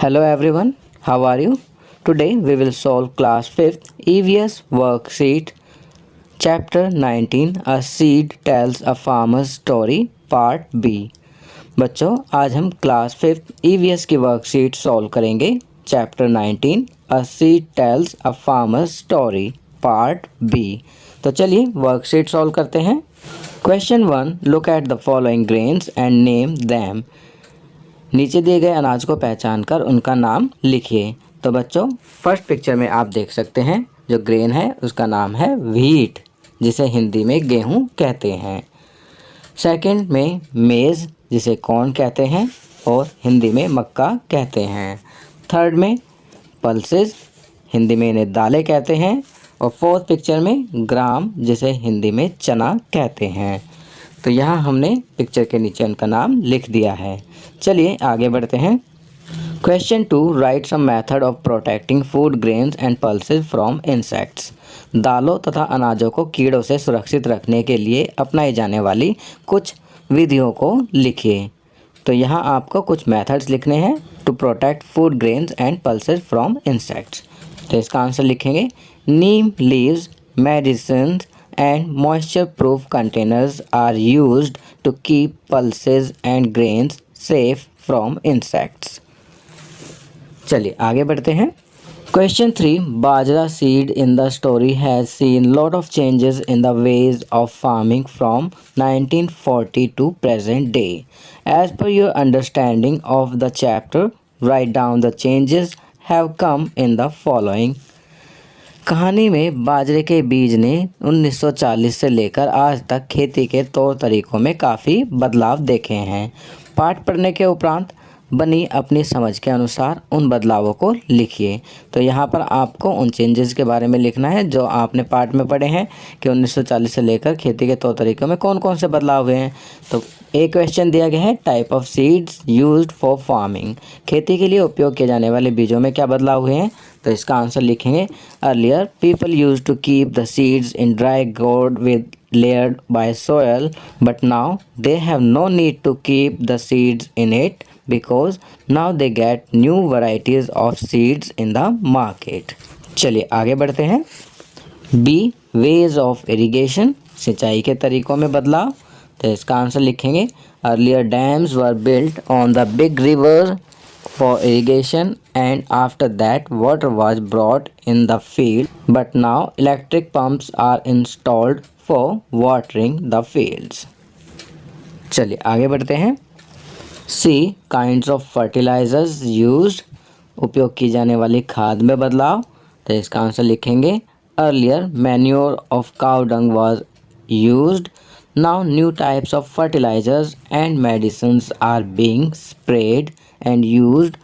Hello everyone, how are you? Today we will solve class 5th EVS worksheet chapter 19 A Seed Tells a Farmer's Story part B। बच्चों आज हम class 5th EVS की worksheet solve करेंगे chapter 19 A Seed Tells a Farmer's Story part B। तो चलिए worksheet solve करते हैं। Question 1 look at the following grains and name them. नीचे दिए गए अनाज को पहचान कर उनका नाम लिखिए। तो बच्चों फर्स्ट पिक्चर में आप देख सकते हैं जो ग्रेन है उसका नाम है व्हीट, जिसे हिंदी में गेहूं कहते हैं। सेकंड में मेज़, जिसे कॉर्न कहते हैं और हिंदी में मक्का कहते हैं। थर्ड में पल्सेस, हिंदी में इन्हें दालें कहते हैं। और फोर्थ पिक्चर में ग्राम, जिसे हिंदी में चना कहते हैं। तो यहाँ हमने पिक्चर के नीचे उनका नाम लिख दिया है। चलिए आगे बढ़ते हैं। Question 2 write some method of protecting food grains and pulses from insects. दालों तथा अनाजों को कीड़ों से सुरक्षित रखने के लिए अपनाई जाने वाली कुछ विधियों को लिखिए। तो यहाँ आपको कुछ मेथड्स लिखने हैं to protect food grains and pulses from insects. तो इसका आंसर लिखेंगे neem leaves, medicine and moisture proof containers are used to keep pulses and grains safe from insects। चलिए आगे बढ़ते हैं। Question 3 bajra seed in the story has seen lot of changes in the ways of farming from 1940 to present day. As per your understanding of the chapter write down the changes have come in the following. कहानी में बाजरे के बीज ने 1940 से लेकर आज तक खेती के तौर तरीकों में काफ़ी बदलाव देखे हैं। पाठ पढ़ने के उपरांत बनी अपनी समझ के अनुसार उन बदलावों को लिखिए। तो यहाँ पर आपको उन चेंजेस के बारे में लिखना है जो आपने पाठ में पढ़े हैं कि 1940 से लेकर खेती के तौर तरीकों में कौन कौन से बदलाव हुए हैं। तो एक क्वेश्चन दिया गया है type of seeds used for farming. खेती के लिए उपयोग किए जाने वाले बीजों में क्या बदलाव हुए हैं। तो इसका आंसर लिखेंगे earlier people used to keep the seeds in dry gourd with layered by soil, but now they have no need to keep the seeds in it because now they get new varieties of seeds in the market। चलिए आगे बढ़ते हैं। B ways of irrigation, सिंचाई के तरीकों में बदलाव। तो इसका आंसर लिखेंगे earlier dams were built on the big river for irrigation and after that water was brought in the field, but now electric pumps are installed for watering the fields। चलिए आगे बढ़ते हैं। C kinds of fertilizers used, उपयोग की जाने वाली खाद में बदलाव। तो इसका आंसर लिखेंगे earlier manure of cow dung was used, now new types of fertilizers and medicines are being sprayed and used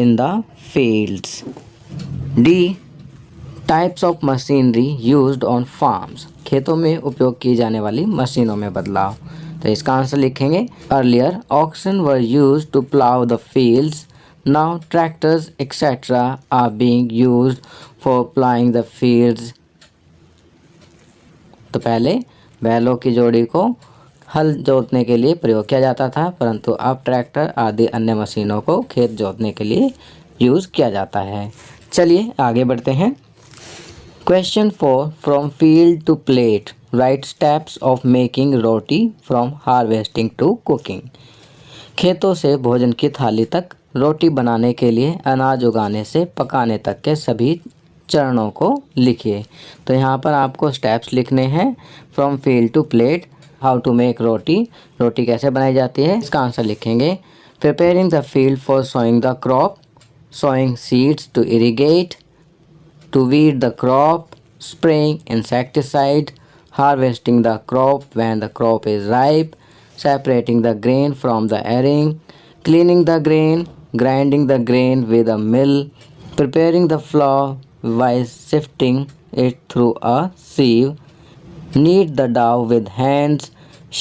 in the fields। D types of machinery used on farms, खेतों में उपयोग की जाने वाली मशीनों में बदलाव। तो इसका आंसर लिखेंगे earlier oxen were used to plough the fields, now tractors etcetera are being used for ploughing the fields. तो पहले बैलों की जोड़ी को हल जोतने के लिए प्रयोग किया जाता था, परंतु अब ट्रैक्टर आदि अन्य मशीनों को खेत जोतने के लिए यूज़ किया जाता है। चलिए आगे बढ़ते हैं। Question 4 from field to plate write steps of making roti from harvesting to cooking. खेतों से भोजन की थाली तक रोटी बनाने के लिए अनाज उगाने से पकाने तक के सभी चरणों को लिखिए। तो यहाँ पर आपको स्टेप्स लिखने हैं। From field to plate, how to make roti, रोटी कैसे बनाई जाती है। इसका आंसर लिखेंगे preparing the field for sowing the crop, sowing seeds to irrigate, to weed the crop, spraying insecticide, harvesting the crop when the crop is ripe, separating the grain from the earing, cleaning the grain, grinding the grain with a mill, preparing the flour by sifting it through a sieve, knead the dough with hands,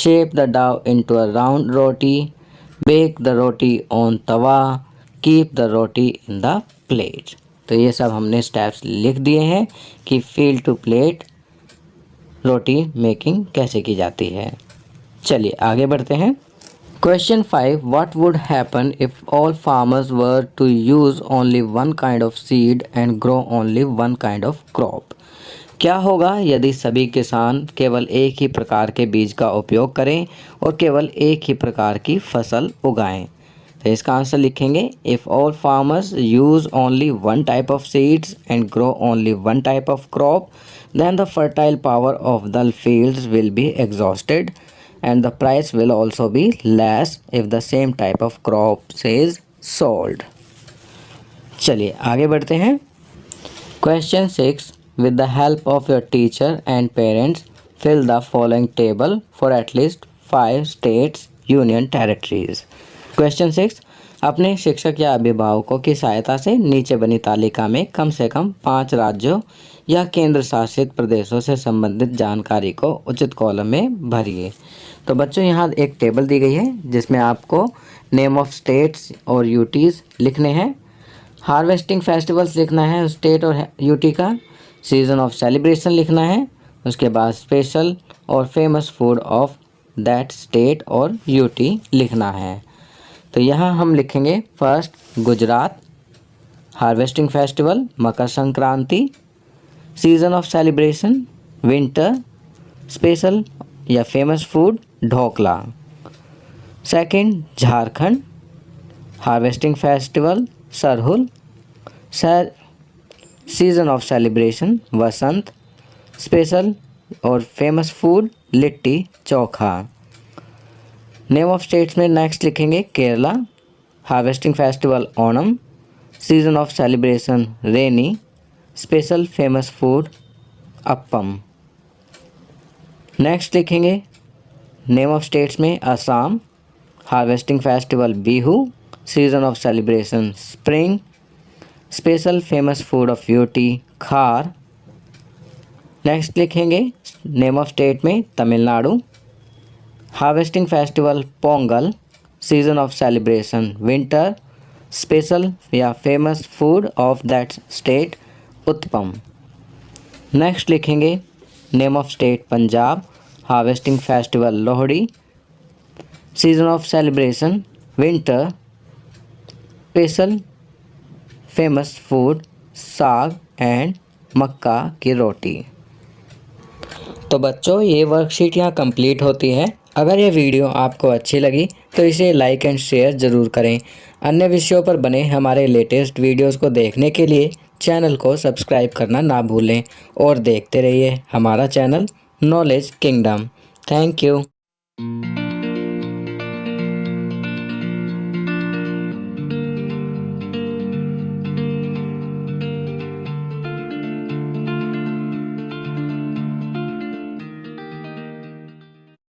shape the dough into a round roti, bake the roti on tawa, keep the roti in the plate। तो ये सब हमने steps लिख दिए हैं कि field to plate roti making कैसे की जाती है। चलिए आगे बढ़ते हैं। Question 5. What would happen if all farmers were to use only one kind of seed and grow only one kind of crop? क्या होगा यदि सभी किसान केवल एक ही प्रकार के बीज का उपयोग करें और केवल एक ही प्रकार की फसल उगाएं? तो इसका आंसर लिखेंगे, if all farmers use only one type of seeds and grow only one type of crop, then the fertile power of the fields will be exhausted and the price will also be less if the same type of crops is sold. चलिए आगे बढ़ते हैं. Question 6. With the help of your teacher and parents, fill the following table for at least 5 states, union territories. Question 6. अपने शिक्षक या अभिभावकों की सहायता से नीचे बनी तालिका में कम से कम 5 राज्यों या केंद्र शासित प्रदेशों से संबंधित जानकारी को उचित कॉलम में भरिए. तो बच्चों यहाँ एक टेबल दी गई है जिसमें आपको नेम ऑफ स्टेट्स और यूटीज़ लिखने हैं, हार्वेस्टिंग फेस्टिवल्स लिखना है स्टेट और यूटी का, सीज़न ऑफ सेलिब्रेशन लिखना है, उसके बाद स्पेशल और famous food of that state और यूटी लिखना है. तो यहाँ हम लिखेंगे first Gujarat, harvesting festival Makar Sankranti, season of celebration winter, special या famous food dhokla. Second Jharkhand, harvesting festival Sarhul, season of celebration Vasant, special और famous food litti chokha. Name of states में नेक्स्ट लिखेंगे Kerala, harvesting festival Onam, season of celebration rainy, special famous food appam. Next लिखेंगे name of states में Assam, harvesting festival Bihu, season of celebration spring, special famous food of UT khar. Next लिखेंगे name of state में Tamil Nadu, harvesting festival Pongal, season of celebration winter, special या famous food of that state uttapam. Next लिखेंगे name of state Punjab, harvesting festival Lohri, season of celebration winter, special famous food saag and makka की रोटी. तो बच्चों ये worksheet यहाँ complete होती है. अगर ये वीडियो आपको अच्छी लगी तो इसे लाइक एंड शेयर ज़रूर करें. अन्य विषयों पर बने हमारे लेटेस्ट वीडियोस को देखने के लिए चैनल को सब्सक्राइब करना ना भूलें और देखते रहिए हमारा channel knowledge kingdom. Thank you.